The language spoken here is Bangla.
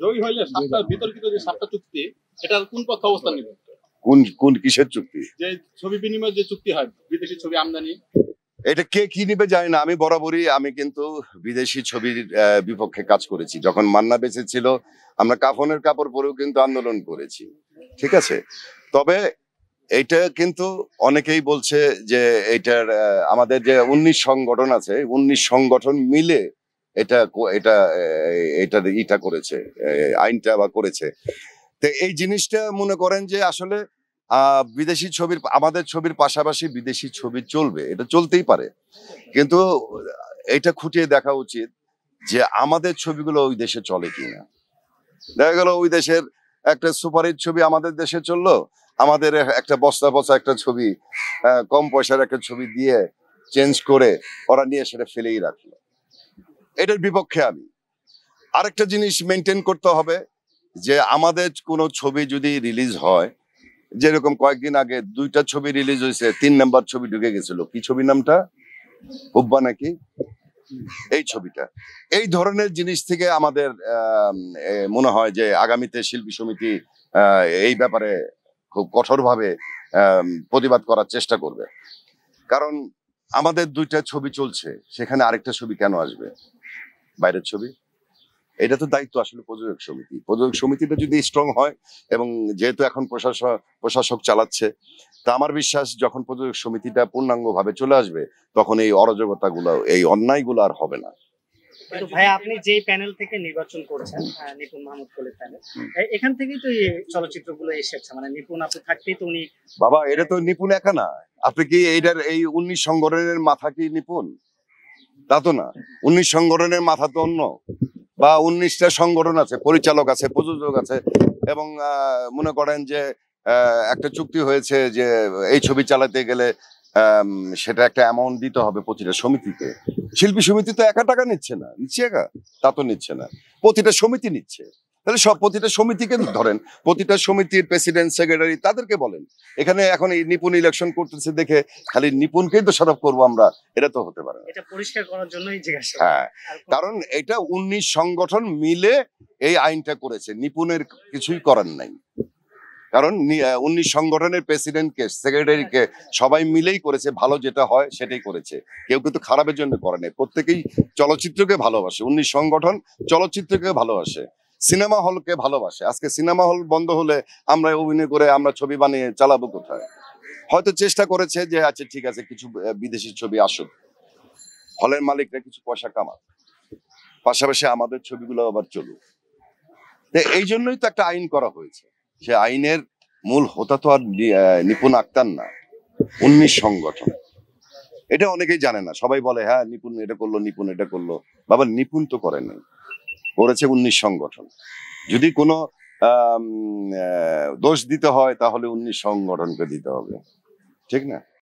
জয়ী হইলে সাতটা বিতর্কিত যে সাতটা চুক্তি এটার কোন পক্ষ অবস্থান নেবে? কোন কোন কিসের চুক্তি? যে ছবি বিনিময় যে চুক্তি হয়, বিদেশি ছবি আমদানি, এটা কে কি নিবে জানি না। আমি বরাবরই আমি কিন্তু বিদেশি ছবির বিপক্ষে কাজ করেছি। যখন মান্না বেঁচে ছিল আমরা কাফনের কাপড় পরেও কিন্তু আন্দোলন করেছি, ঠিক আছে। তবে এইটা কিন্তু অনেকেই বলছে যে এইটার আমাদের যে 19 সংগঠন আছে, 19 সংগঠন মিলে এটা এটা এটা ইটা করেছে, আইনটা বা করেছে। তো এই জিনিসটা মনে করেন যে আসলে বিদেশি ছবির আমাদের ছবির পাশাপাশি বিদেশি ছবি চলবে, এটা চলতেই পারে, কিন্তু এটা খুঁটিয়ে দেখা উচিত যে আমাদের ছবিগুলো ওই দেশে চলে কিনা। দেখা গেল ওই দেশের একটা সুপারহিট ছবি আমাদের দেশে চললো, আমাদের একটা বস্তা পচা একটা ছবি, কম পয়সার একটা ছবি দিয়ে চেঞ্জ করে ওরা নিয়ে সেটা ফেলেই রাখলো। এটার বিপক্ষে আমি। আরেকটা জিনিস মেনটেন করতে হবে যে আমাদের কোনো ছবি যদি রিলিজ হয়, যেরকম কয়েকদিন আগে 2টা ছবি রিলিজ হয়েছে, 3 নাম্বার ছবি ঢুকে গেছিল, কি ছবি নামটা, হুব্বা নাকি, এই ছবিটা। এই ধরনের জিনিস থেকে আমাদের মনে হয় যে আগামীতে শিল্পী সমিতি এই ব্যাপারে খুব কঠোরভাবে প্রতিবাদ করার চেষ্টা করবে। কারণ আমাদের 2টা ছবি চলছে, সেখানে আরেকটা ছবি কেন আসবে, বাইরের ছবি? এটা তো দায়িত্ব আসলে প্রযোজক সমিতি। প্রযোজক সমিতিটা যদি স্ট্রং হয়, এবং যেহেতু এখন প্রশাসক চালাচ্ছে, তা আমার বিশ্বাস যখন প্রযোজক সমিতিটা পূর্ণাঙ্গ ভাবে চলে আসবে তখন এই অরাজকতাগুলো, এই অন্যায়গুলো আর হবে না। কিন্তু ভাই আপনি যে প্যানেল থেকে নির্বাচন করেছেন, নিপুণ মাহমুদ কলির প্যানেল, এখান থেকেই তো এই চলচ্চিত্রগুলো এসেছে, মানে নিপুণ আপু থাকতেই তো উনি। বাবা এটা তো নিপুণ একা না। আপনি কি এইটার এই 19 সংগঠনের মাথা কি নিপুণ? তা তো না। 19 সংগঠনের মাথা তো অন্য, বা 19টা সংগঠন আছে, পরিচালক আছে, প্রযোজক আছে, এবং মনে করেন যে একটা চুক্তি হয়েছে যে এই ছবি চালাতে গেলে সেটা একটা অ্যামাউন্ট দিতে হবে প্রতিটা সমিতিকে। শিল্পী সমিতি তো একা টাকা নিচ্ছে না, নিচ্ছে একা তা তো নিচ্ছে না, প্রতিটা সমিতি নিচ্ছে। তাহলে সব প্রতিটা সমিতিকে ধরেন, প্রতিটা সমিতির প্রেসিডেন্ট, সেক্রেটারি, তাদেরকে বলেন। এখানে এখন এই নিপুণ ইলেকশন করতেছে দেখে খালি নিপুণকেই তো সরব করবো আমরা, এটা তো হতে পারে না। এটা পরিষ্কার করার জন্যই জিজ্ঞাসা। হ্যাঁ, কারণ এটা 19 সংগঠন মিলে এই আইনটা করেছে, নিপুণের কিছুই করার নাই। কারণ 19 সংগঠনের প্রেসিডেন্টকে, সেক্রেটারিকে সবাই মিলেই করেছে, ভালো যেটা হয় সেটাই করেছে। কেউ কিন্তু খারাপের জন্য করে নাই, প্রত্যেকেই চলচ্চিত্রকে ভালোবাসে। 19 সংগঠন চলচ্চিত্রকে ভালোবাসে, সিনেমা হলকে ভালোবাসে। আজকে সিনেমা হল বন্ধ হলে আমরা অভিনয় করে আমরা ছবি বানিয়ে চালাবো কোথায়? হয়তো চেষ্টা করেছে যে আচ্ছা ঠিক আছে কিছু বিদেশি ছবি আসুক, হলের মালিকরা কিছু পয়সা কামাক, পাশাপাশি আমাদের ছবিগুলো আবার চলুক। এই জন্যই তো একটা আইন করা হয়েছে। সে আইনের মূল হোতা তো আর নিপুণ আক্তার না, 19 সংগঠন। এটা অনেকেই জানে না, সবাই বলে হ্যাঁ নিপুণ এটা করলো, নিপুণ এটা করলো। বাবা নিপুণ তো করে নাই, করেছে 19 সংগঠন। যদি কোনো দোষ দিতে হয় তাহলে 19 সংগঠনকে দিতে হবে, ঠিক না?